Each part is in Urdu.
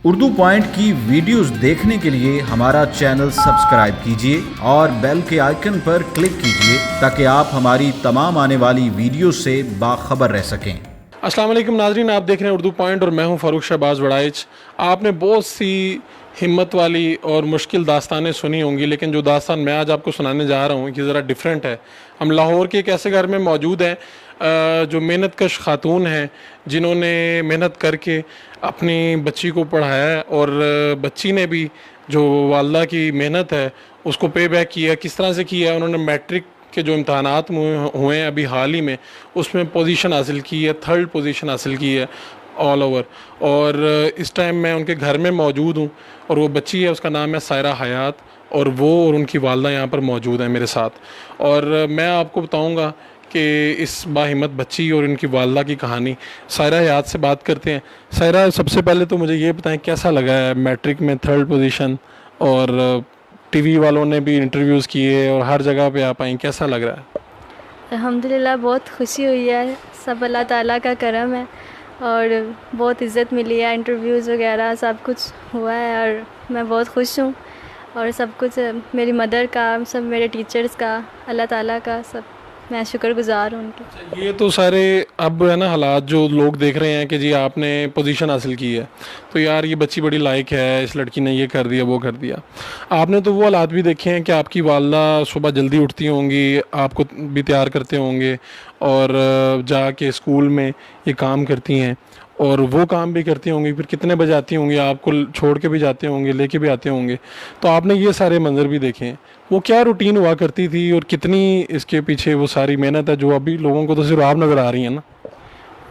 اردو پوائنٹ کی ویڈیوز دیکھنے کے لیے ہمارا چینل سبسکرائب کیجیے اور بیل کے آئیکن پر کلک کیجیے تاکہ آپ ہماری تمام آنے والی ویڈیوز سے باخبر رہ سکیں۔ السلام علیکم ناظرین، آپ دیکھ رہے ہیں اردو پوائنٹ اور میں ہوں فاروق شہباز وڑائچ۔ آپ نے بہت سی ہمت والی اور مشکل داستانیں سنی ہوں گی، لیکن جو داستان میں آج آپ کو سنانے جا رہا ہوں یہ ذرا ڈیفرنٹ ہے۔ ہم لاہور کے ایک ایسے گھر میں موجود ہیں جو محنت کش خاتون ہیں، جنہوں نے محنت کر کے اپنی بچی کو پڑھایا ہے، اور بچی نے بھی جو والدہ کی محنت ہے اس کو پے بیک کیا۔ کس طرح سے کیا ہے؟ انہوں نے میٹرک کے جو امتحانات ہوئے ہیں ابھی حال ہی میں، اس میں پوزیشن حاصل کی ہے، 3rd پوزیشن حاصل کی ہے آل اوور۔ اور اس ٹائم میں ان کے گھر میں موجود ہوں، اور وہ بچی ہے، اس کا نام ہے سائرہ حیات، اور وہ اور ان کی والدہ یہاں پر موجود ہیں میرے ساتھ۔ اور میں آپ کو بتاؤں گا کہ اس باہمت بچی اور ان کی والدہ کی کہانی۔ سائرہ حیات سے بات کرتے ہیں۔ سائرہ، سب سے پہلے تو مجھے یہ بتائیں کیسا لگا ہے میٹرک میں 3rd پوزیشن، اور ٹی وی والوں نے بھی انٹرویوز کیے اور ہر جگہ پہ آپ آئیں، کیسا لگ رہا ہے؟ الحمدللہ بہت خوشی ہوئی ہے، سب اللہ تعالیٰ کا کرم ہے، اور بہت عزت ملی ہے، انٹرویوز وغیرہ سب کچھ ہوا ہے، اور میں بہت خوش ہوں، اور سب کچھ میری مدر کا، سب میرے ٹیچرز کا، اللہ تعالیٰ کا، سب میں شکر گزار ہوں ان کی۔ یہ تو سارے اب ہے نا حالات جو لوگ دیکھ رہے ہیں کہ جی آپ نے پوزیشن حاصل کی ہے تو یار یہ بچی بڑی لائق ہے، اس لڑکی نے یہ کر دیا وہ کر دیا۔ آپ نے تو وہ حالات بھی دیکھے ہیں کہ آپ کی والدہ صبح جلدی اٹھتی ہوں گی، آپ کو بھی تیار کرتے ہوں گے، اور جا کے اسکول میں یہ کام کرتی ہیں، اور وہ کام بھی کرتی ہوں گی، پھر کتنے بجے آتی ہوں گی، آپ کو چھوڑ کے بھی جاتے ہوں گے، لے کے بھی آتے ہوں گے، تو آپ نے یہ سارے منظر بھی دیکھے ہیں۔ وہ کیا روٹین ہوا کرتی تھی، اور کتنی اس کے پیچھے وہ ساری محنت ہے جو ابھی لوگوں کو تو صرف آپ نظر آ رہی ہیں نا؟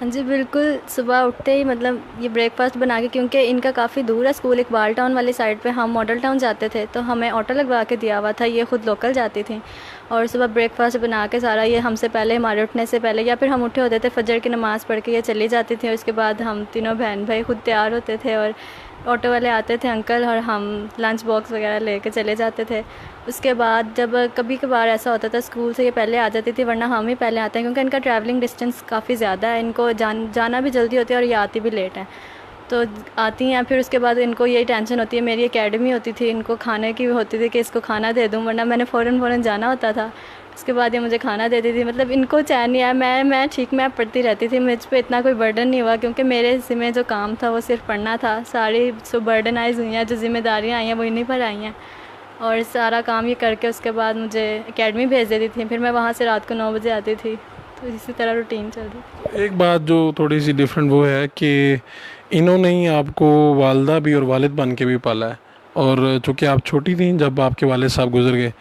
ہاں جی بالکل، صبح اٹھتے ہی مطلب یہ بریک فاسٹ بنا کے، کیونکہ ان کا کافی دور ہے اسکول، اقبال ٹاؤن والی سائڈ پہ، ہم ماڈل ٹاؤن جاتے تھے تو ہمیں آٹو لگوا کے دیا ہوا تھا، یہ خود لوکل جاتی تھیں، اور صبح بریک فاسٹ بنا کے سارا یہ ہم سے پہلے، ہمارے اٹھنے سے پہلے، یا پھر ہم اٹھے ہوتے تھے فجر کی نماز پڑھ کے یہ چلی جاتی تھیں، اور اس کے بعد ہم تینوں بہن بھائی خود تیار ہوتے تھے، اور آٹو والے آتے تھے انکل، اور ہم لنچ باکس وغیرہ لے کے چلے جاتے تھے۔ اس کے بعد جب کبھی کبھار ایسا ہوتا تھا اسکول سے یہ پہلے آ جاتی تھی، ورنہ ہم ہی پہلے آتے ہیں، کیونکہ ان کا ٹریولنگ ڈسٹینس کافی زیادہ ہے، ان کو جانا بھی جلدی ہوتی ہے اور یہ آتی بھی لیٹ ہیں، تو آتی ہیں۔ پھر اس کے بعد ان کو یہی ٹینشن ہوتی ہے، میری اکیڈمی ہوتی تھی، ان کو کھانے کی ہوتی تھی کہ اس کو کھانا دے دوں، ورنہ میں نے فوراً جانا ہوتا تھا۔ اس کے بعد یہ مجھے کھانا دیتی تھی، مطلب ان کو چین نہیں آیا، میں ٹھیک میں پڑھتی رہتی تھی، مجھ پہ اتنا کوئی برڈن نہیں ہوا، کیونکہ میرے ذمہ جو کام تھا وہ صرف پڑھنا تھا۔ ساری جو برڈنائز ہوئی ہیں، جو ذمہ داریاں آئی ہیں وہ انہیں پر آئی ہیں، اور سارا کام یہ کر کے اس کے بعد مجھے اکیڈمی بھیج دیتی تھیں، پھر میں وہاں سے رات کو 9 بجے آتی تھی، تو اسی طرح روٹین چل رہی تھی۔ ایک بات جو تھوڑی سی ڈفرینٹ وہ ہے کہ انہوں نے ہی آپ کو والدہ بھی اور والد بن کے بھی پالا ہے، اور چونکہ آپ چھوٹی تھیں جب آپ کے والد صاحب گزر گئے،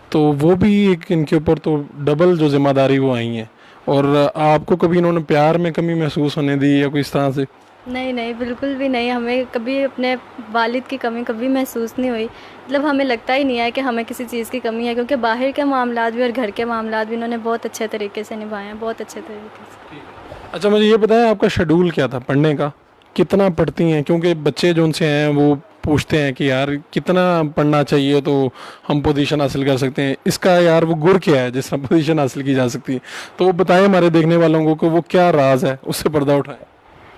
تو وہ بھی ایک ان کے اوپر تو ڈبل جو ذمہ داری وہ آئی ہیں۔ اور آپ کو کبھی انہوں نے پیار میں کمی محسوس ہونے دی یا کوئی اس طرح سے؟ نہیں بالکل بھی نہیں، ہمیں کبھی اپنے والد کی کمی کبھی محسوس نہیں ہوئی، مطلب ہمیں لگتا ہی نہیں ہے کہ ہمیں کسی چیز کی کمی ہے، کیونکہ باہر کے معاملات بھی اور گھر کے معاملات بھی انہوں نے بہت اچھے طریقے سے نبھائے ہیں، بہت اچھے طریقے سے۔ اچھا مجھے یہ بتائیں آپ کا شیڈول کیا تھا پڑھنے کا، کتنا پڑھتی ہیں؟ کیونکہ بچے جو ان سے ہیں وہ پوچھتے ہیں کہ یار کتنا پڑھنا چاہیے تو ہم پوزیشن حاصل کر سکتے ہیں، اس کا یار وہ گر کیا ہے جس طرح پوزیشن حاصل کی جا سکتی ہے، تو وہ بتائیں ہمارے دیکھنے والوں کو کہ وہ کیا راز ہے، اس سے پردہ اٹھائیں۔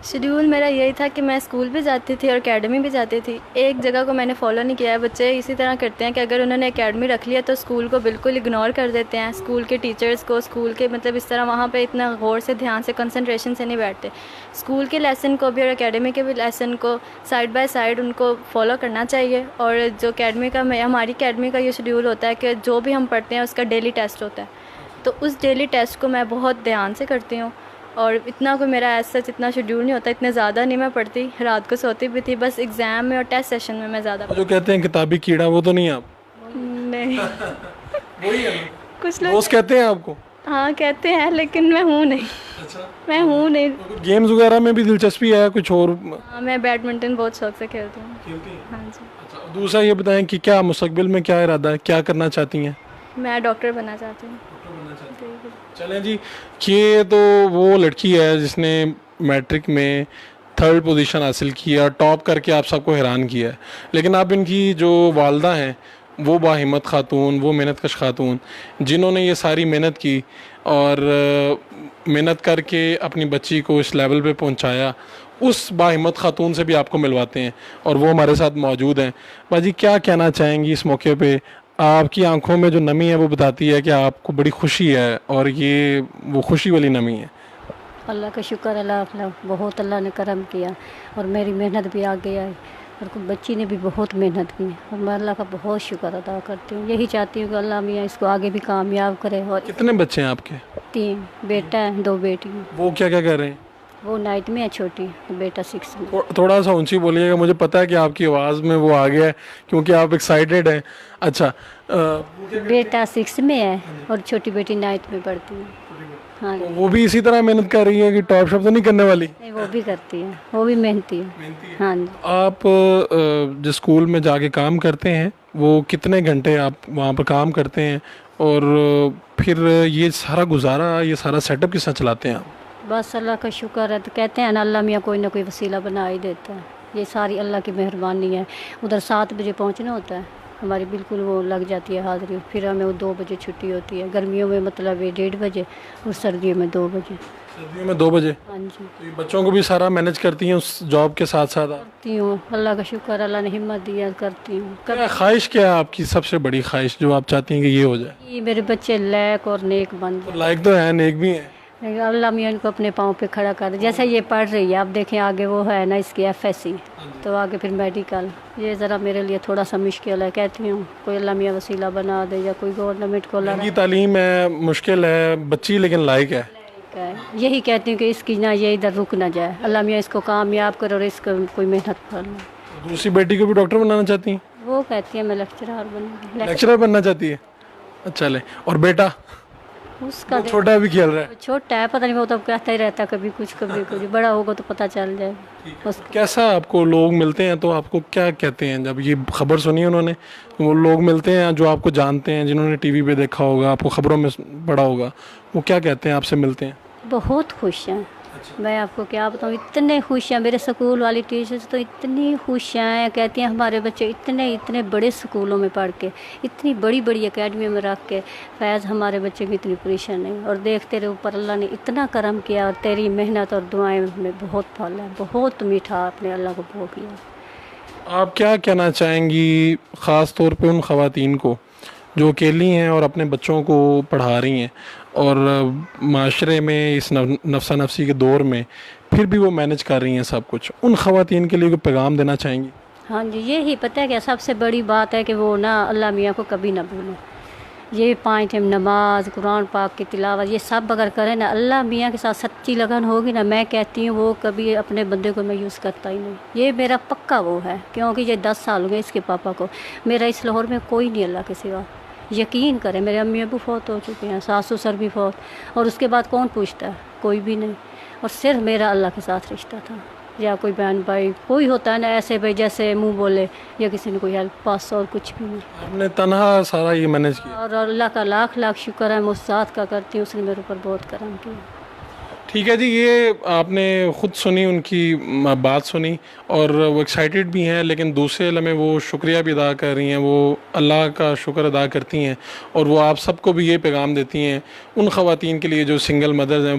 شیڈیول میرا یہی تھا کہ میں اسکول بھی جاتی تھی اور اکیڈمی بھی جاتی تھی، ایک جگہ کو میں نے فالو نہیں کیا ہے۔ بچے اسی طرح کرتے ہیں کہ اگر انہوں نے اکیڈمی رکھ لیا تو اسکول کو بالکل اگنور کر دیتے ہیں، اسکول کے ٹیچرز کو، اسکول کے مطلب اس طرح وہاں پہ اتنا غور سے، دھیان سے، کنسنٹریشن سے نہیں بیٹھتے۔ اسکول کے لیسن کو بھی اور اکیڈمی کے بھی لیسن کو سائڈ بائی سائڈ ان کو فالو کرنا چاہیے، اور جو اکیڈمی کا، ہماری اکیڈمی کا یہ شیڈیول ہوتا ہے کہ جو بھی ہم پڑھتے ہیں اس کا ڈیلی ٹیسٹ ہوتا ہے، تو اس ڈیلی ٹیسٹ کو میں بہت دھیان سے کرتی ہوں، اور اتنا کوئی میرا ایسا اتنا شیڈیول نہیں ہوتا، اتنے زیادہ نہیں میں پڑھتی، رات کو سوتی بھی تھی، بس ایگزام میں اور ٹیسٹ سیشن میں زیادہ جو کہتے ہیں کتابی کیڑا، وہ تو نہیں آپ؟ نہیں وہی ہے کچھ نا، لوگ دوست کہتے ہیں آپ کو؟ ہاں کہتے ہیں، لیکن میں ہوں نہیں، میں ہوں نہیں۔ گیمز وغیرہ میں بھی دلچسپی ہے کچھ اور؟ ہاں میں بیڈمنٹن بہت شوق سے کھیلتی ہوں۔ ہاں جی۔ دوسرا یہ بتائیں کہ کیا مستقبل میں کیا ارادہ ہے، کیا کرنا چاہتی ہیں؟ میں ڈاکٹر بننا چاہتی ہوں۔ چلیں جی، یہ تو وہ لڑکی ہے جس نے میٹرک میں 3rd پوزیشن حاصل کیا، ٹاپ کر کے آپ سب کو حیران کیا ہے، لیکن اب ان کی جو والدہ ہیں وہ باہمت خاتون، وہ محنت کش خاتون، جنہوں نے یہ ساری محنت کی اور محنت کر کے اپنی بچی کو اس لیول پہ پہنچایا، اس باہمت خاتون سے بھی آپ کو ملواتے ہیں اور وہ ہمارے ساتھ موجود ہیں. باجی کیا کہنا چاہیں گی اس موقع پہ؟ آپ کی آنکھوں میں جو نمی ہے وہ بتاتی ہے کہ آپ کو بڑی خوشی ہے اور یہ وہ خوشی والی نمی ہے. اللہ کا شکر اللہ بہت اللہ نے کرم کیا اور میری محنت بھی آگے آئی اور بچی نے بھی بہت محنت کی اور میں اللہ کا بہت شکر ادا کرتی ہوں. یہی چاہتی ہوں کہ اللہ میاں اس کو آگے بھی کامیاب کرے. اور کتنے بچے ہیں آپ کے؟ 3 بیٹا ہے 2 بیٹی ہیں. وہ کیا کیا کر رہے ہیں؟ وہ 9th میں ہے چھوٹی، بیٹا 6 میں. تھوڑا سا اونچی بولیے گا، مجھے پتا ہے کہ آپ کی آواز میں وہ آ گیا ہے کیونکہ آپ ایکسائٹیڈ ہیں. اچھا بیٹا 6 میں ہے اور چھوٹی بیٹی 9th میں پڑھتی ہے. ہاں وہ بھی اسی طرح محنت کر رہی ہے کہ ٹاپ شاپ تو نہیں کرنے والی؟ نہیں وہ بھی کرتی ہے، وہ بھی محنتی ہے. ہاں جی. آپ جس اسکول میں جا کے کام کرتے ہیں وہ کتنے گھنٹے آپ وہاں پر کام کرتے ہیں اور پھر یہ سارا گزارا یہ سارا سیٹ اپ کس طرح چلاتے ہیں آپ؟ بس اللہ کا شکر ہے. تو کہتے ہیں نا اللہ میاں کوئی نہ کوئی وسیلہ بنا ہی دیتا ہے. یہ ساری اللہ کی مہربانی ہے. ادھر 7 بجے پہنچنا ہوتا ہے، ہماری بالکل وہ لگ جاتی ہے حاضری. پھر ہمیں وہ 2 بجے چھٹی ہوتی ہے. گرمیوں میں مطلب 1:30 بجے اور سردیوں میں 2 بجے. سردیوں میں 2 بجے؟ ہاں جی. تو یہ بچوں کو بھی سارا مینیج کرتی ہیں اس جاب کے ساتھ ساتھ آپ؟ کرتی ہوں، اللہ کا شکر اللہ نے ہمت دیا کرتی ہوں. کیا خواہش کیا ہے آپ کی سب سے بڑی خواہش جو آپ چاہتی ہیں کہ یہ ہو جائے؟ یہ میرے بچے لائق اور نیک بن جائیں. لائق تو ہے، نیک بھی ہیں. اللہ میاں ان کو اپنے پاؤں پہ کھڑا کر دے. جیسے یہ پڑھ رہی ہے، آپ دیکھیں آگے وہ ہے نا اس کی FSC، تو آگے پھر میڈیکل. یہ ذرا میرے لیے تھوڑا سا مشکل ہے. کہتی ہوں کوئی اللہ میاں وسیلہ بنا دے یا کوئی گورنمنٹ کو کی تعلیم ہے، مشکل ہے بچی لیکن لائق ہے. یہی کہتی ہوں کہ اس کی نہ یہ ادھر رک نہ جائے. اللہ میاں اس کو کامیاب کرے اور اس کو کوئی محنت کر لے. دوسری بیٹی کو بھی ڈاکٹر بنانا چاہتی ہیں؟ وہ کہتی ہے میں لیکچرار بنوں. لیکچرر بننا چاہتی ہے. اچھا لے. اور بیٹا اس کا چھوٹا بھی کھیل رہا ہے؟ چھوٹا ہے، پتہ نہیں وہ تو کہتا ہی رہتا کبھی کچھ کبھی کچھ. بڑا ہوگا تو پتہ چل جائے. کیسا آپ کو لوگ ملتے ہیں تو آپ کو کیا کہتے ہیں جب یہ خبر سنی انہوں نے؟ وہ لوگ ملتے ہیں جو آپ کو جانتے ہیں، جنہوں نے ٹی وی پہ دیکھا ہوگا، آپ کو خبروں میں پڑھا ہوگا، وہ کیا کہتے ہیں آپ سے ملتے ہیں؟ بہت خوش ہیں. میں آپ کو کیا بتاؤں، اتنے خوش ہیں. میرے اسکول والی ٹیچرز تو اتنی خوش ہیں، کہتی ہیں ہمارے بچے اتنے بڑے اسکولوں میں پڑھ کے، اتنی بڑی بڑی اکیڈمیوں میں رکھ کے، فیض ہمارے بچے کی اتنی پریشان نہیں. اور دیکھ تیرے اوپر اللہ نے اتنا کرم کیا اور تیری محنت اور دعائیں میں بہت پھل ہے. بہت میٹھا اپنے اللہ کو بھوگ لیا. آپ کیا کہنا چاہیں گی خاص طور پہ ان خواتین کو جو اکیلی ہیں اور اپنے بچوں کو پڑھا رہی ہیں اور معاشرے میں اس نفسا نفسی کے دور میں پھر بھی وہ مینج کر رہی ہیں سب کچھ؟ ان خواتین کے لیے کوئی پیغام دینا چاہیں گی؟ ہاں جی. یہی پتہ ہے کہ سب سے بڑی بات ہے کہ وہ نا اللہ میاں کو کبھی نہ بھولیں. یہ 5 ٹائم نماز، قرآن پاک کی تلاوت، یہ سب اگر کریں نا، اللہ میاں کے ساتھ سچی لگن ہوگی نا، میں کہتی ہوں وہ کبھی اپنے بندے کو میوس کرتا ہی نہیں. یہ میرا پکا وہ ہے، کیونکہ یہ 10 سال ہو گئے اس کے پاپا کو. میرا اس لاہور میں کوئی نہیں اللہ کے سوا. یقین کریں، میرے امی ابو فوت ہو چکے ہیں، ساس سسر بھی فوت، اور اس کے بعد کون پوچھتا ہے؟ کوئی بھی نہیں. اور صرف میرا اللہ کے ساتھ رشتہ تھا. یا کوئی بہن بھائی کوئی ہوتا ہے نا ایسے بھائی جیسے منہ بولے یا کسی نے کوئی ہیلپ پاس، اور کچھ بھی نہیں. آپ نے تنہا سارا یہ مینیج کیا؟ اور اللہ کا لاکھ لاکھ شکر ہے، میں اس ذات کا کرتی ہوں، اس نے میرے اوپر بہت کرم کیا. ٹھیک ہے جی. یہ آپ نے خود سنی، ان کی بات سنی، اور وہ ایکسائٹیڈ بھی ہیں لیکن دوسرے لمحے وہ شکریہ بھی ادا کر رہی ہیں، وہ اللہ کا شکر ادا کرتی ہیں. اور وہ آپ سب کو بھی یہ پیغام دیتی ہیں ان خواتین کے لیے جو سنگل مدرز ہیں،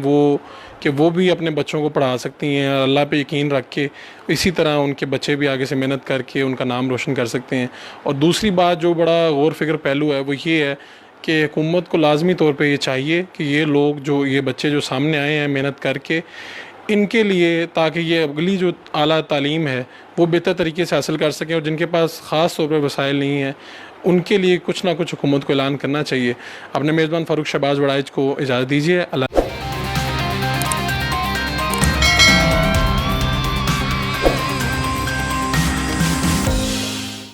کہ وہ بھی اپنے بچوں کو پڑھا سکتی ہیں اور اللہ پہ یقین رکھ کے اسی طرح ان کے بچے بھی آگے سے محنت کر کے ان کا نام روشن کر سکتے ہیں. اور دوسری بات جو بڑا غور فکر پہلو ہے وہ یہ ہے کہ حکومت کو لازمی طور پہ یہ چاہیے کہ یہ لوگ جو یہ بچے جو سامنے آئے ہیں محنت کر کے، ان کے لیے تاکہ یہ اگلی جو اعلیٰ تعلیم ہے وہ بہتر طریقے سے حاصل کر سکیں، اور جن کے پاس خاص طور پہ وسائل نہیں ہیں ان کے لیے کچھ نہ کچھ حکومت کو اعلان کرنا چاہیے. اپنے میزبان فاروق شہباز وڑائچ کو اجازت دیجیے. اللہ